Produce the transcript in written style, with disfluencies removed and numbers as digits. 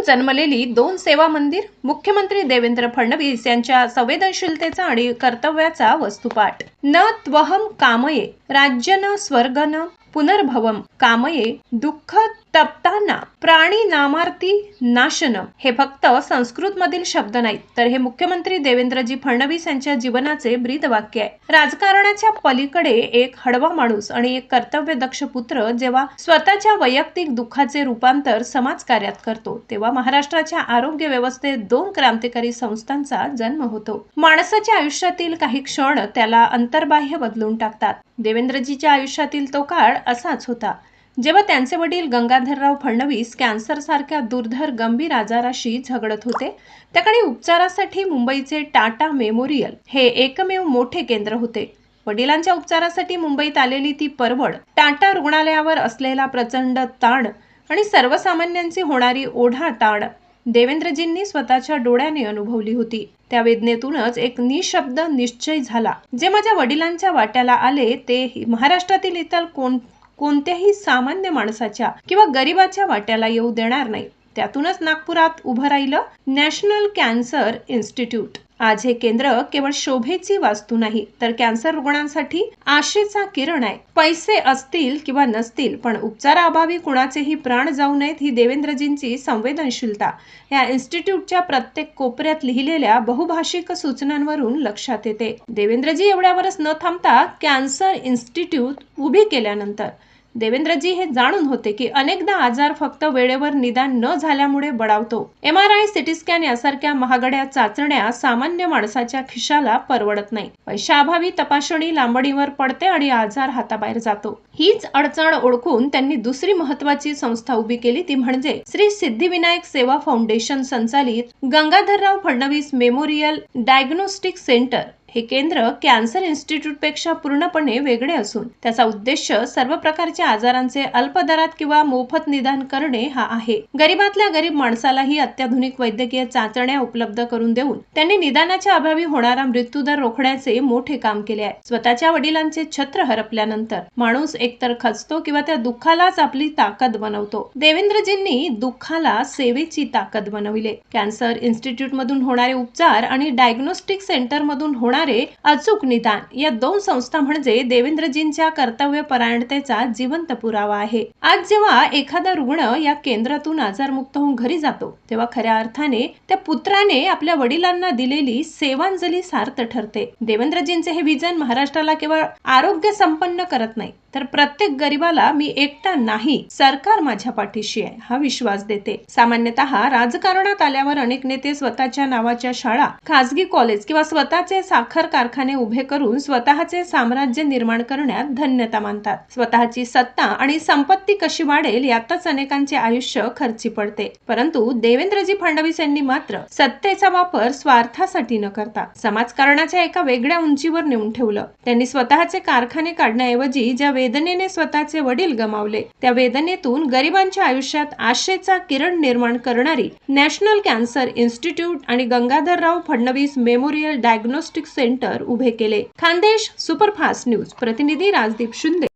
जन्मलेली दोन सेवा मंदिर, मुख्यमंत्री देवेंद्र फडणवीस यांच्या संवेदनशीलतेचा आणि कर्तव्याचा वस्तुपाठ। न त्वहम कामये राज्यन स्वर्गन पुनर्भवम कामये दुःख तप्ताना प्राणी नामार्ती नाशनम। हे फक्त संस्कृत मधील शब्द नाहीत, तर हे मुख्यमंत्री देवेंद्रजी फडणवीस यांच्या जीवनाचे ब्रीदवाक्य आहे। राजकारणाच्या पलीकडे एक हळवा माणूस आणि एक कर्तव्यदक्ष पुत्र जेव्हा स्वतःच्या वैयक्तिक दुःखाचे रूपांतर समाजकार्यात करतो, तेव्हा महाराष्ट्राच्या आरोग्य व्यवस्थेत दोन क्रांतिकारी संस्थांचा जन्म होतो। माणसाच्या आयुष्यातील काही क्षण त्याला अंतर्बाह्य बदलून टाकतात। देवेंद्रजीच्या आयुष्यातील तो काळ असाच होता, जेव्हा त्यांचे वडील गंगाधरराव फडणवीस कॅन्सर सारख्या दुर्धर गंभीर आजाराशी झगडत होते। त्याकडे उपचारासाठी मुंबईचे टाटा मेमोरियल हे एकमेव मोठे केंद्र होते। वडिलांच्या उपचारासाठी मुंबईत आलेली ती परवड, टाटा रुग्णालयावर असलेला प्रचंड ताण आणि सर्वसामान्यांची होणारी ओढाताण देवेंद्रजींनी स्वतःच्या डोळ्याने अनुभवली होती। त्या वेदनेतूनच एक निशब्द निश्चय झाला, जे माझ्या वडिलांच्या वाट्याला आले ते महाराष्ट्रातील इतर कोणत्याही सामान्य माणसाच्या किंवा गरिबाच्या वाट्याला येऊ देणार नाही। त्यातूनच नागपुरात उभं राहिलं नॅशनल कॅन्सर इन्स्टिट्यूट। आज हे केंद्र केवळ शोभेची वास्तू नाही, तर कॅन्सर रुग्णांसाठी आशेचा किरण आहे। पैसे असतील किंवा नसतील, पण उपचाराअभावी कुणाचेही प्राण जाऊ नयेत ही देवेंद्रजींची संवेदनशीलता या इन्स्टिट्यूटच्या प्रत्येक कोपऱ्यात लिहिलेल्या बहुभाषिक सूचनांवरून लक्षात येते। देवेंद्रजी एवढ्यावरच न थांबता कॅन्सर इन्स्टिट्यूट उभी केल्यानंतर देवेंद्रजी हे जाणून होते की अनेकदा आजार फक्त वेळेवर निदान न झाल्यामुळे बळावतो। MRI, सिटी स्कॅन यासारख्या महागड्या चाचण्या सामान्य माणसाच्या खिशाला परवडत नाही। पैशाअभावी तपासणी लांबणीवर पडते आणि आजार हाताबाहेर जातो। हीच अडचण ओळखून त्यांनी दुसरी महत्त्वाची संस्था उभी केली, ती म्हणजे श्री सिद्धिविनायक सेवा फाउंडेशन संचालित Gangadharrao Fadnavis memorial diagnostic centre. हे केंद्र कॅन्सर इन्स्टिट्यूट पेक्षा पूर्णपणे वेगळे असून त्याचा उद्देश सर्व प्रकारच्या आजारांचे अल्प दरात किंवा मोफत निदान करणे हा आहे। गरीबातल्या गरीब माणसालाही अत्याधुनिक वैद्यकीय चाचण्या उपलब्ध करून देऊन त्यांनी निदानाच्या अभावी होणारा मृत्यूदर रोखण्याचे मोठे काम केले आहे। स्वतःच्या वडिलांचे छत्र हरपल्यानंतर माणूस एकतर खचतो किंवा त्या दुःखालाच आपली ताकद बनवतो। देवेंद्रजींनी दुःखाला सेवेची ताकद बनविले। कॅन्सर इन्स्टिट्यूट मधून होणारे उपचार आणि डायग्नोस्टिक सेंटर मधून होणारे अचूक निदान या दोन संस्था म्हणजे देवेंद्रजींच्या कर्तव्यपरायणतेचा जिवंत पुरावा आहे। आज जेव्हा एखादा रुग्ण या केंद्रातून आजारमुक्त होऊन घरी जातो, तेव्हा खऱ्या अर्थाने त्या पुत्राने आपल्या वडिलांना दिलेली सेवांजली सार्थ ठरते। देवेंद्रजींचे हे विजन महाराष्ट्राला केवळ आरोग्य संपन्न करत नाही, तर प्रत्येक गरिबाला मी एकटा नाही, सरकार माझ्या पाठीशी आहे हा विश्वास देते। सामान्यतः राजकारणात आल्यावर अनेक नेते स्वतःच्या नावाच्या शाळा, खासगी कॉलेज किंवा स्वतःचे साखर कारखाने उभे करून स्वतःचे साम्राज्य निर्माण करण्यात धन्यता मानतात। स्वतःची सत्ता आणि संपत्ती कशी वाढेल यातच अनेकांचे आयुष्य खर्ची पडते, परंतु देवेंद्रजी फडणवीस यांनी मात्र सत्तेचा वापर स्वार्थासाठी न करता समाजकारणाच्या एका वेगळ्या उंचीवर नेऊन ठेवलं। त्यांनी स्वतःचे कारखाने काढण्याऐवजी ज्या वेदनेने स्वतःचे वडील गमावले, त्या वेदनेतून गरिबांच्या आयुष्यात आशेचा किरण निर्माण करणारी नॅशनल कॅन्सर इन्स्टिट्यूट आणि Gangadharrao Fadnavis memorial diagnostic centre उभे केले। खानदेश सुपरफास्ट न्यूज प्रतिनिधी राजदीप शिंदे।